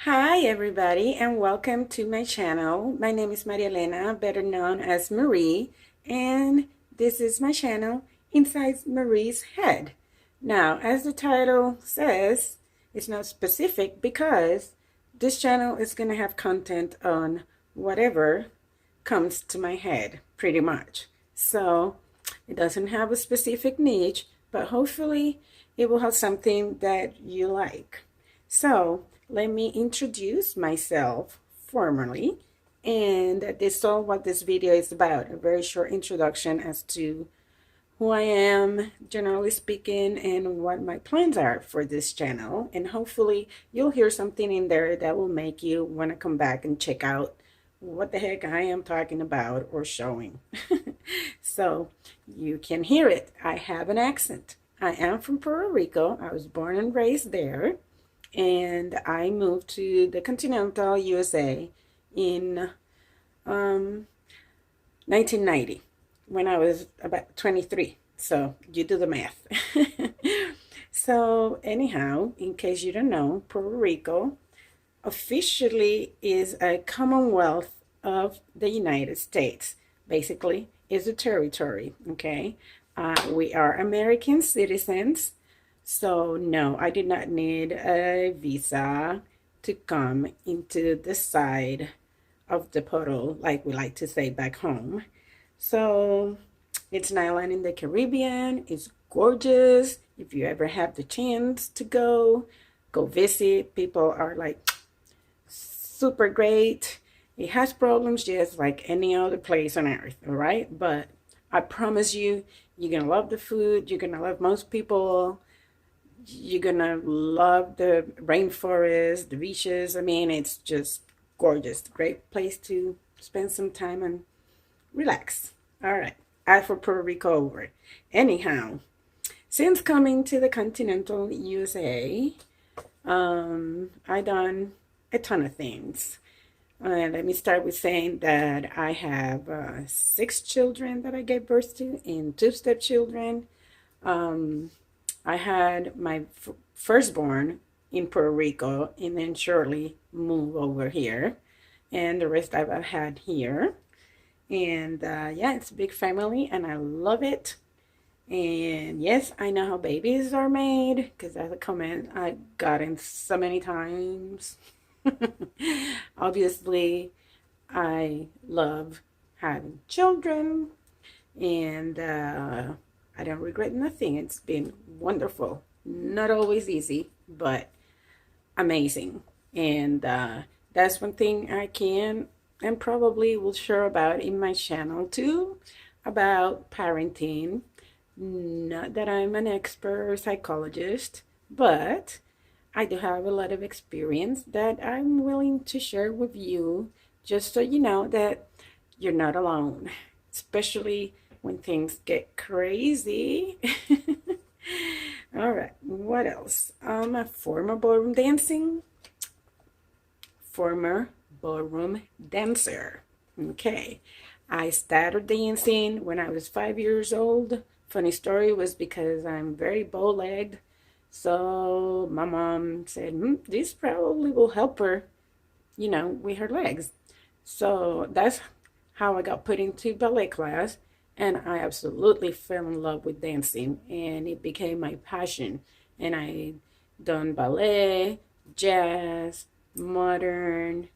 Hi everybody and welcome to my channel. My name is Maria Elena, better known as Marie, and this is my channel, Inside Marie's Head. Now, as the title says, it's not specific because this channel is going to have content on whatever comes to my head, pretty much. So, it doesn't have a specific niche, but hopefully it will have something that you like. So, let me introduce myself formally, and this is all what this video is about, a very short introduction as to who I am, generally speaking, and what my plans are for this channel. And hopefully you'll hear something in there that will make you want to come back and check out what the heck I am talking about or showing. So you can hear it. I have an accent. I am from Puerto Rico. I was born and raised there, and I moved to the continental USA in 1990 when I was about 23. So you do the math. So anyhow, in case you don't know, Puerto Rico officially is a Commonwealth of the United States. Basically, is a territory, okay? We are American citizens. So no, I did not need a visa to come into the side of the portal, like we like to say back home. So it's an island in the Caribbean. It's gorgeous. If you ever have the chance to go visit. People are like super great. It has problems just like any other place on earth, all right? But I promise you, you're gonna love the food. You're gonna love most people. You're gonna love the rainforest, the beaches. I mean, it's just gorgeous. Great place to spend some time and relax. All right, as for Puerto Rico over. Anyhow, since coming to the continental USA, I done a ton of things. Let me start with saying that I have 6 children that I gave birth to and 2 stepchildren. I had my firstborn in Puerto Rico and then shortly moved over here. And the rest I've had here. And yeah, it's a big family and I love it. And yes, I know how babies are made because that's a comment I got in so many times. Obviously, I love having children and I don't regret nothing. It's been wonderful. Not always easy, but amazing. And that's one thing I can and probably will share about in my channel too, about parenting. Not that I'm an expert psychologist, but I do have a lot of experience that I'm willing to share with you, just so you know that you're not alone, especially when things get crazy. All right, what else? A former ballroom dancer. Okay, I started dancing when I was 5 years old. Funny story was because I'm very bow-legged. So my mom said, this probably will help her, with her legs. So that's how I got put into ballet class. And I absolutely fell in love with dancing. And it became my passion. And I done ballet, jazz, modern,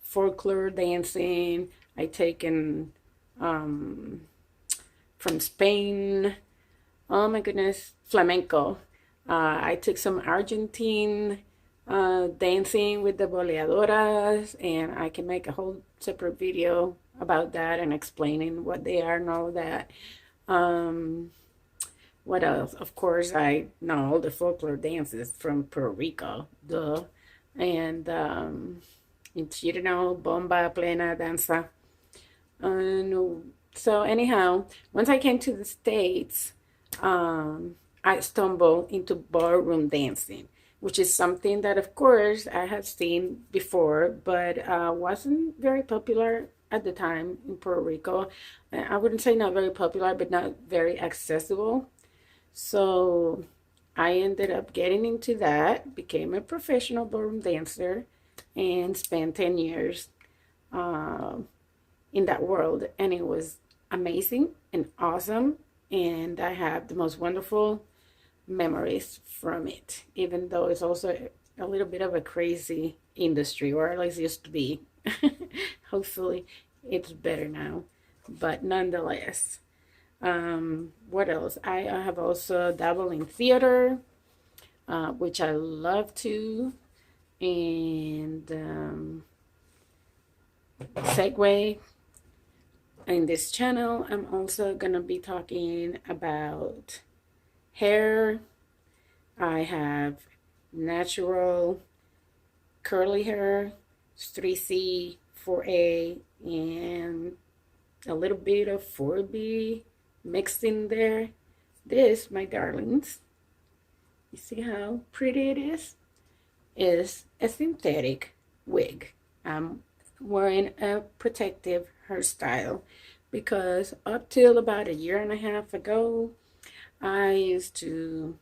folklore dancing. I taken from Spain. Oh my goodness, flamenco. I took some Argentine dancing with the boleadoras, and I can make a whole separate video about that and explaining what they are and all that. What else? Of course, I know all the folklore dances from Puerto Rico, duh. And bomba, plena, danza. So anyhow, once I came to the States, I stumbled into ballroom dancing, which is something that, of course, I have seen before, but wasn't very popular at the time in Puerto Rico. I wouldn't say not very popular, but not very accessible. So I ended up getting into that, became a professional ballroom dancer, and spent 10 years um, in that world. And it was amazing and awesome. And I have the most wonderful memories from it, even though it's also a little bit of a crazy industry, or at least used to be. Hopefully, it's better now. But nonetheless, what else? I have also dabbled in theater, which I love to. And segue in this channel, I'm also gonna be talking about hair. I have natural curly hair, 3C, 4A, and a little bit of 4B mixed in there. This, my darlings, you see how pretty it is a synthetic wig. I'm wearing a protective hairstyle because up till about a year and a half ago, I used to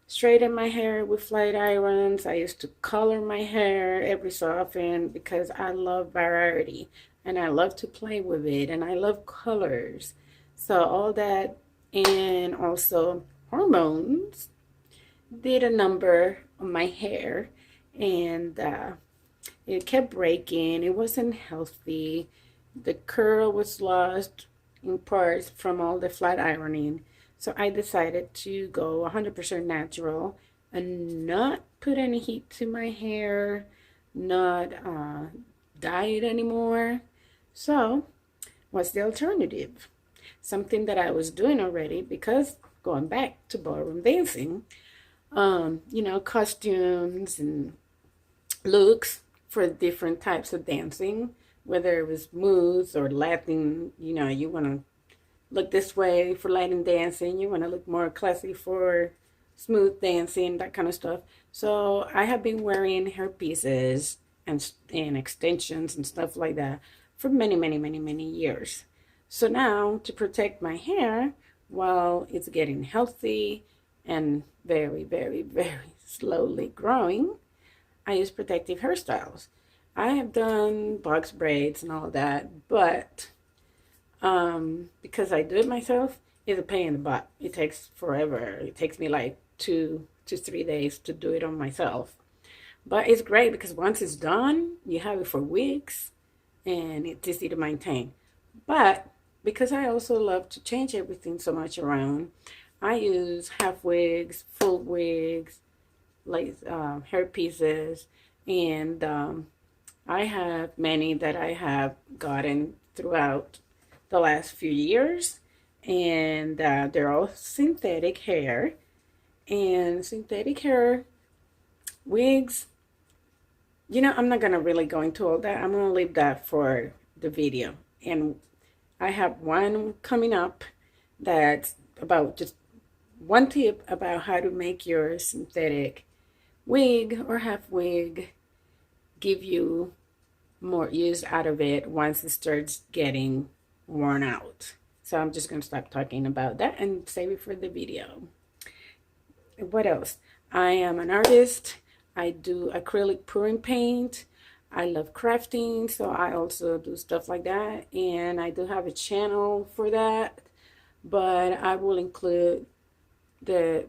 straighten my hair with flat irons. I used to color my hair every so often because I love variety and I love to play with it and I love colors. So all that, and also hormones did a number on my hair, and it kept breaking. It wasn't healthy. The curl was lost in parts from all the flat ironing. So I decided to go 100% natural and not put any heat to my hair, not dye it anymore. So what's the alternative? Something that I was doing already, because going back to ballroom dancing, costumes and looks for different types of dancing, whether it was smooth or Latin, you want to look this way for Latin dancing, you want to look more classy for smooth dancing, that kind of stuff. So I have been wearing hair pieces and extensions and stuff like that for many, many, many, many years. So now, to protect my hair while it's getting healthy and very, very, very slowly growing, I use protective hairstyles. I have done box braids and all that, but because I do it myself, it's a pain in the butt. It takes forever. It takes me like 2 to 3 days to do it on myself. But it's great because once it's done, you have it for weeks and it's easy to maintain. But because I also love to change everything so much around, I use half wigs, full wigs, like hair pieces, and I have many that I have gotten throughout the last few years, and they're all synthetic hair. And synthetic hair wigs, I'm not gonna really go into all that. I'm gonna leave that for the video. And I have one coming up that's about just one tip about how to make your synthetic wig or half wig give you more use out of it once it starts getting worn out. So I'm just going to stop talking about that and save it for the video. What else? I am an artist. I do acrylic pouring paint. I love crafting, so I also do stuff like that. And I do have a channel for that, but I will include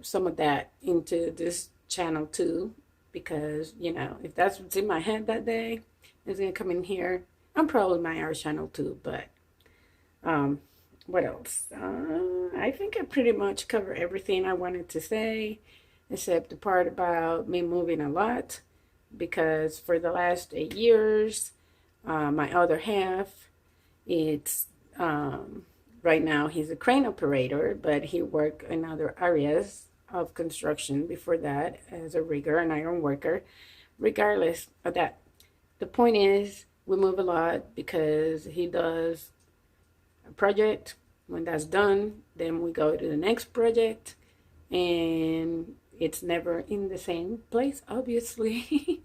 some of that into this channel too, because if that's what's in my head that day, it's gonna come in here. I'm probably my art channel too, but what else? I think I pretty much covered everything I wanted to say, except the part about me moving a lot, because for the last 8 years, my other half, it's right now he's a crane operator, but he worked in other areas of construction before that as a rigger and iron worker. Regardless of that, the point is we move a lot because he does a project. When that's done, then we go to the next project, and it's never in the same place, obviously.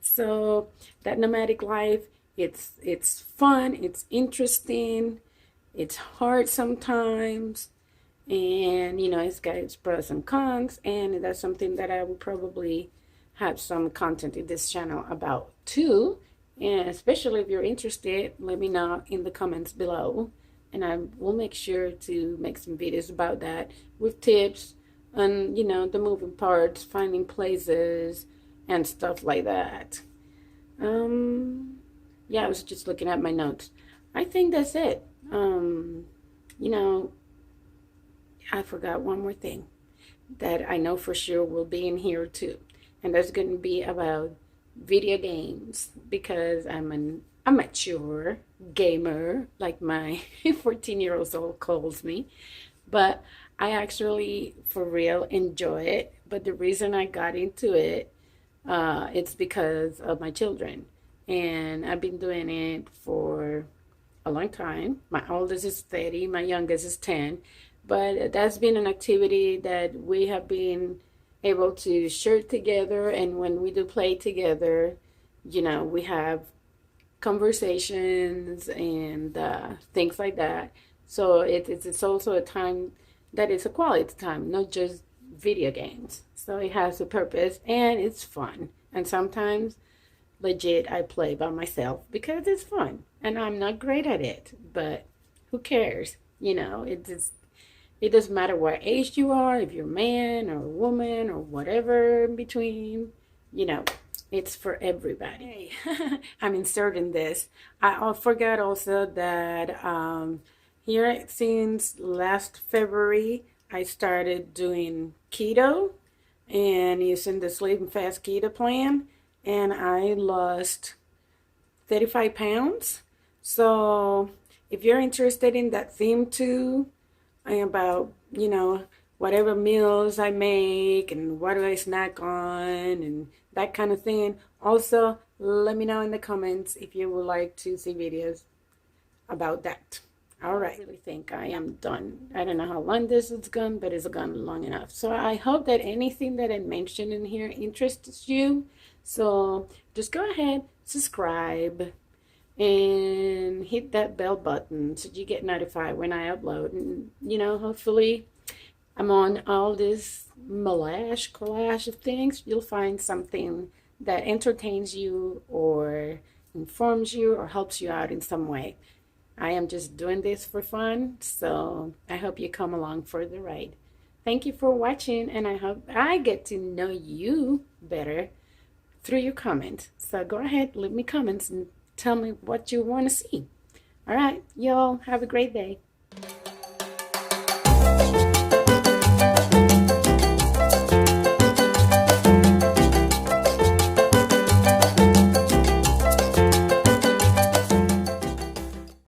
So that nomadic life, it's fun, it's interesting, it's hard sometimes, And you know, it's got its pros and cons, and that's something that I will probably have some content in this channel about too. And especially if you're interested, let me know in the comments below, and I will make sure to make some videos about that with tips on, you know, the moving parts, finding places and stuff like that. Yeah, I was just looking at my notes. I think that's it. You know, I forgot one more thing that I know for sure will be in here too. And that's going to be about video games, because I'm an amateur gamer, like my 14-year-old calls me. But I actually, for real, enjoy it. But the reason I got into it, it's because of my children. And I've been doing it for a long time. My oldest is 30, my youngest is 10. But that's been an activity that we have been able to share together. And when we do play together, you know, we have conversations and things like that. So it's also a time that is a quality time, not just video games. So it has a purpose and it's fun. And sometimes, legit, I play by myself because it's fun. And I'm not great at it, but who cares? You know, it doesn't matter what age you are, if you're a man or a woman or whatever in between, you know, it's for everybody. Hey, I'm inserting this. I forgot also that here since last February, I started doing keto and using the Sleep and Fast Keto plan, and I lost 35 pounds. So if you're interested in that theme too, about, you know, whatever meals I make and what do I snack on and that kind of thing. Also, let me know in the comments if you would like to see videos about that. All right. I really think I am done. I don't know how long this has gone, but it's gone long enough. So I hope that anything that I mentioned in here interests you. So just go ahead, subscribe, and hit that bell button so you get notified when I upload. And, you know, hopefully I'm on all this collage of things. You'll find something that entertains you or informs you or helps you out in some way. I am just doing this for fun, so I hope you come along for the ride. Thank you for watching, and I hope I get to know you better through your comments. So go ahead, leave me comments and tell me what you want to see. All right, y'all have a great day.